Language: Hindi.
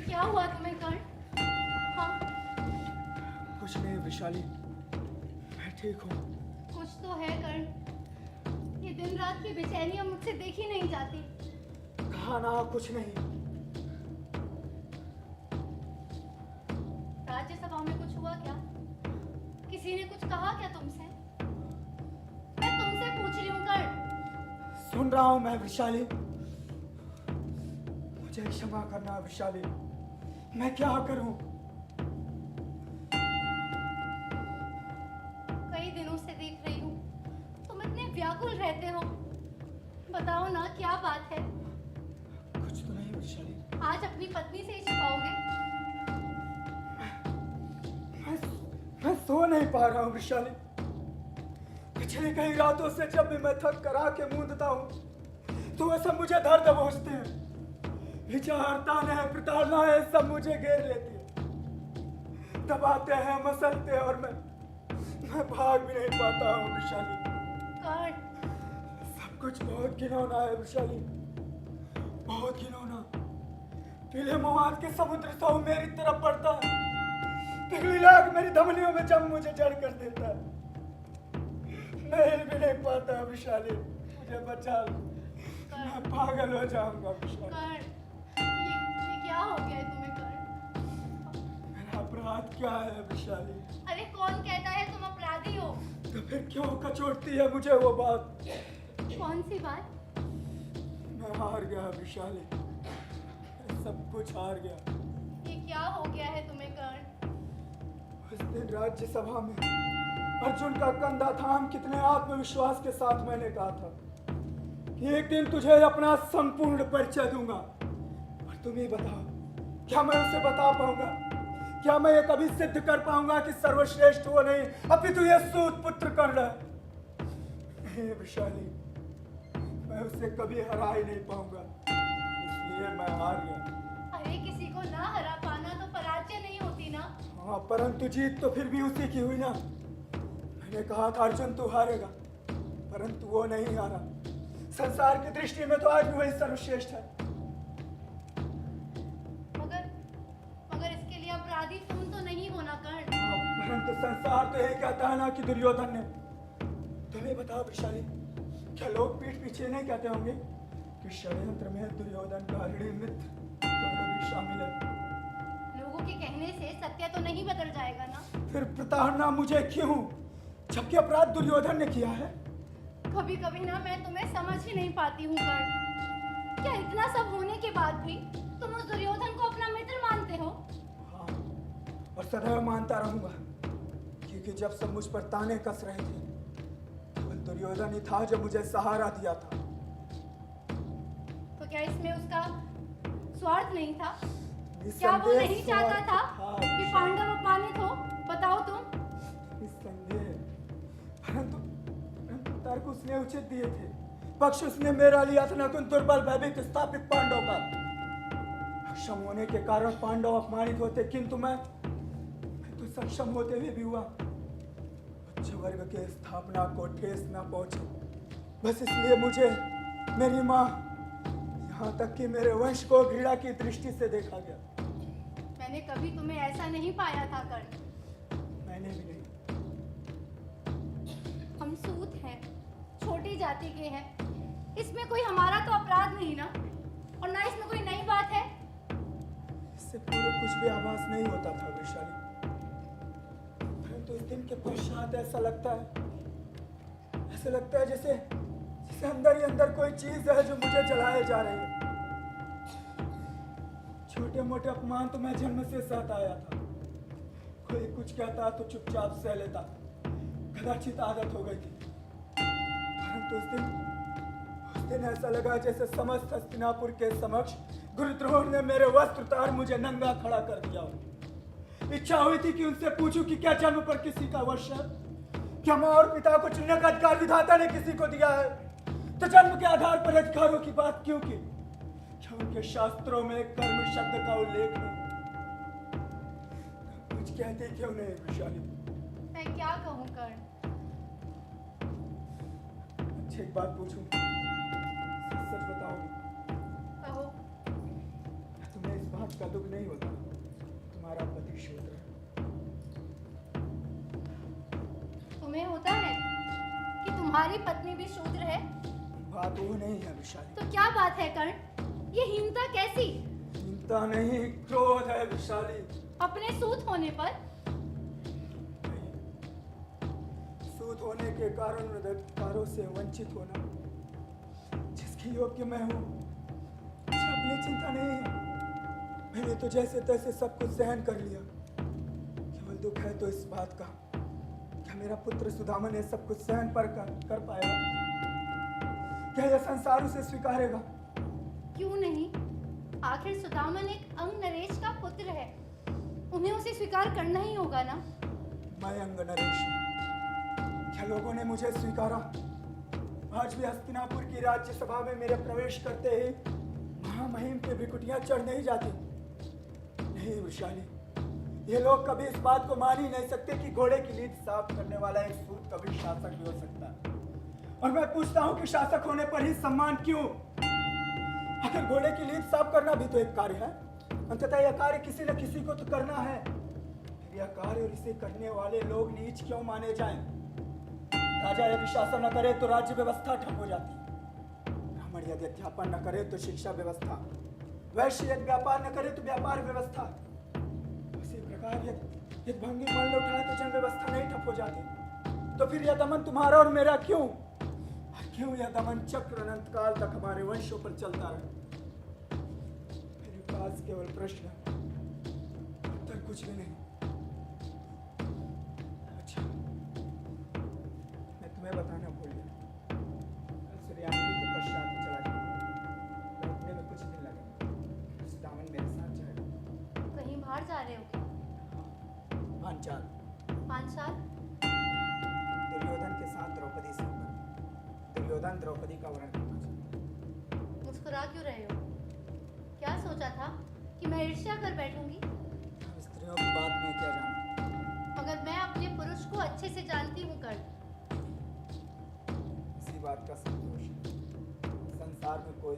क्या हुआ तुम्हें कर्ण? हाँ, कुछ नहीं वैशाली, मैं ठीक हूँ। कुछ तो है कर्ण। ये दिन रात की बेचैनियां मुझसे देखी नहीं जाती। कहा ना कुछ नहीं। राज्यसभा में कुछ हुआ क्या? किसी ने कुछ कहा क्या तुमसे? मैं तुमसे पूछ रही हूँ कर्ण। सुन रहा हूँ मैं वैशाली, मुझे क्षमा करना वैशाली, मैं क्या करूं? कई दिनों से देख रही हूँ तुम इतने व्याकुल रहते हो। बताओ ना क्या बात है? कुछ तो नहीं वैशाली। आज अपनी पत्नी से ही छिपाओगे? मैं सो नहीं पा रहा हूँ वैशाली। पिछली कई रातों से जब भी मैं थक कर आके मूंदता हूँ तो वे सब मुझे दर्द पहुंचते हैं। विचारता है, प्रताड़ना है, सब मुझे घेर लेती है, दबाते हैं, मसलते हैं और मैं भाग भी नहीं पाता हूँ वैशाली। कर्ण, सब कुछ बहुत घिनौना है वैशाली, बहुत घिनौना। पीले मवाद के समुद्र सौ मेरी तरफ पड़ता है, पिघली लाग मेरी धमनियों में जम मुझे जड़ कर देता है। मैं हिल भी नहीं पाता वैशाली, मुझे बचा लो, मैं पागल हो जाऊंगा वैशाली। कर्ण, ये क्या हो गया है तुम्हें कर्ण? मेरा अपराध क्या है वैशाली? अरे कौन कहता है तुम अपराधी हो? तो फिर क्यों कचोटती है मुझे वो बात? कौन सी बात? मैं हार गया वैशाली, मैं सब कुछ हार गया। ये क्या हो गया है तुम्हें कर्ण? उस दिन राज्यसभा में अर्जुन का कंधा थाम कितने आत्मविश्वास के साथ मैंने कहा था कि एक दिन तुझे अपना संपूर्ण परिचय दूंगा, और तुम ही बताओ, क्या मैं उसे बता पाऊंगा? क्या मैं ये कभी सिद्ध कर पाऊंगा कि सर्वश्रेष्ठ वो नहीं अपितु ये सूत पुत्र कर्ण है? नहीं वैशाली, मैं उसे कभी हरा ही नहीं पाऊंगा, इसलिए मैं हार गया। अरे किसी को ना हरा पाना तो पराजय नहीं होती ना। हाँ, परंतु जीत तो फिर भी उसी की हुई ना। मैंने कहा था अर्जुन तू हारेगा, परंतु वो नहीं हारा। संसार की दृष्टि में तो आज भी वही सर्वश्रेष्ठ है। मगर इसके लिए अपराधी तुम तो नहीं हो ना कर्ण। हाँ, परंतु संसार तो यही कहता है ना कि दुर्योधन ने। तुम्हें बताओ वैशाली, क्या लोग पीठ पीछे नहीं कहते होंगे कि षड्यंत्र में दुर्योधन का ऋणी मित्र कर्ण भी शामिल है? लोगों के कहने से सत्य तो नहीं बदल जाएगा ना। फिर प्रताड़ना मुझे क्यों, जबकि अपराध दुर्योधन ने किया है? कभी कभी ना मैं तुम्हें समझ ही नहीं पाती हूँ कर्ण। क्या इतना सब होने के बाद भी तुम उस दुर्योधन को अपना मित्र मानते हो? हाँ, और सदैव मानता रहूंगा, क्योंकि जब सब मुझ पर ताने कस रहे थे केवल दुर्योधन ही था जो मुझे सहारा दिया था। तो क्या इसमें उसका स्वार्थ नहीं था? क्या वो निस्संदेह नहीं चाहता था हाँ, कि पांडव अपमानित हो? बताओ तुम। निस्संदेह, परंतु तर्क उसने उचित दिए थे, पक्ष उसने मेरा लिया था, न कि दुर्बल भयभीत स्थापित पांडव का। सक्षम होने के कारण पांडव अपमानित होते, किंतु मैं तो सक्षम होते हुए भी हुआ उच्च वर्ग के स्थापना को ठेस न पहुंचे, बस इसलिए मुझे मेरी माँ, यहाँ तक कि मेरे वंश को घृणा की दृष्टि से देखा गया। मैंने कभी तुम्हें ऐसा नहीं पाया था कर्ण। मैंने भी नहीं। हम सूत हैं, छोटी जाति के हैं, इसमें कोई हमारा तो अपराध नहीं ना, और ना इसमें कोई नई बात है। इससे पूर्व कुछ भी आभास नहीं होता था वैशाली, परंतु इस दिन के पश्चात ऐसा लगता है जैसे अंदर ही अंदर कोई चीज है जो मुझे जलाए जा रही है। छोटे मोटे अपमान तो मैं जन्म से सहता आया था, कोई कुछ कहता तो चुपचाप सह लेता, कदाचित आदत हो गई थी। परंतु उस दिन ऐसा लगा जैसे समस्त हस्तिनापुर के समक्ष गुरुद्रोण ने मेरे वस्त्र उतार मुझे नंगा खड़ा कर दिया हो। इच्छा हुई थी कि उनसे पूछूं कि क्या जन्म पर किसी का वश है? क्या माँ और पिता को चुनने का अधिकार विधाता ने किसी को दिया है? तो जन्म के आधार पर अधिकारों की बात क्यों की? क्या उनके शास्त्रों में कर्म शब्द का उल्लेख नहीं? कुछ कहते क्यों नहीं वैशाली? मैं क्या कहूँ कर्ण? अच्छा एक बात पूछूं, सच बताओ, कहो। तुम्हें इस बात उसका दुख नहीं होता। तुम्हारा पति शूद्र है। तुम्हें होता है कि तुम्हारी पत्नी भी शूद्र है? बात वो नहीं है विशाली। तो क्या बात है कर्ण? ये हीनता कैसी? चिंता नहीं, क्रोध है विशाली। अपने सूत होने पर? नहीं, सूत होने के कारण अधिकारों से वंचित होना, जिसकी योग्य मैं हूँ, मुझे अपनी चिंता नहीं है। मैंने तो जैसे तैसे सब कुछ सहन कर लिया। केवल दुख है तो इस बात का, क्या मेरा पुत्र सुदामा ने सब कुछ सहन कर पाएगा? क्या यह संसार उसे स्वीकारेगा? क्यों नहीं? आखिर सुदामन एक अंग नरेश का पुत्र है, उन्हें उसे स्वीकार करना ही होगा ना। मैं अंग नरेश हूं। क्या लोगों ने मुझे स्वीकारा? आज भी हस्तिनापुर की राज्यसभा में मेरे प्रवेश करते ही महामहिम की भ्रिकुटियां चढ़ नहीं जाती। नहीं विशाली, ये लोग कभी इस बात को मान ही नहीं सकते कि घोड़े की लीद साफ करने वाला एक सूत कभी शासक भी हो सकता है। और मैं पूछता हूं कि शासक होने पर ही सम्मान क्यों? आखिर घोड़े की लीद साफ करना भी तो एक कार्य है। अंततः यह कार्य किसी न किसी को तो करना है। फिर यह कार्य और इसे करने वाले लोग नीच क्यों माने जाएं? राजा यदि शासन न करे तो राज्य व्यवस्था ठप हो जाती। ब्राह्मण यदि अध्यापन न करे तो शिक्षा व्यवस्था, वैश्य यदि व्यापार न करे तो व्यापार व्यवस्था, उसी प्रकार यदि भंगी मान लो उठाए तो जन व्यवस्था नहीं ठप हो जाती। तो फिर यह दमन तुम्हारा और मेरा क्यों? क्यों यह दमन चक्र अनंत काल तक हमारे वंशों पर चलता रहे? मेरे पास केवल प्रश्न, उत्तर कुछ भी नहीं। अच्छा, मैं तुम्हें बताना भूल गया। कल सूर्यास्ती के पश्चात ही चला गया। लौटने में कुछ दिन लगेगा। सुदामन मेरे साथ जाएगा। कहीं बाहर जा रहे हो क्या? पांचाल। पांचाल? दुर्योधन के साथ द्रौपदी से होगा। दुर्योधन द्रौपदी का वर्ण करना चाहता है। मुस्कुरा क्यों रहे हो? क्या सोचा था कि मैं ईर्ष्या कर बैठूंगी? अब स्त्रियों की बात में क्या जानूं? मगर मैं अपने पुरुष को अच्छे से जानती हूँ कर्ण। इसी बात का संतोष है। संसार में कोई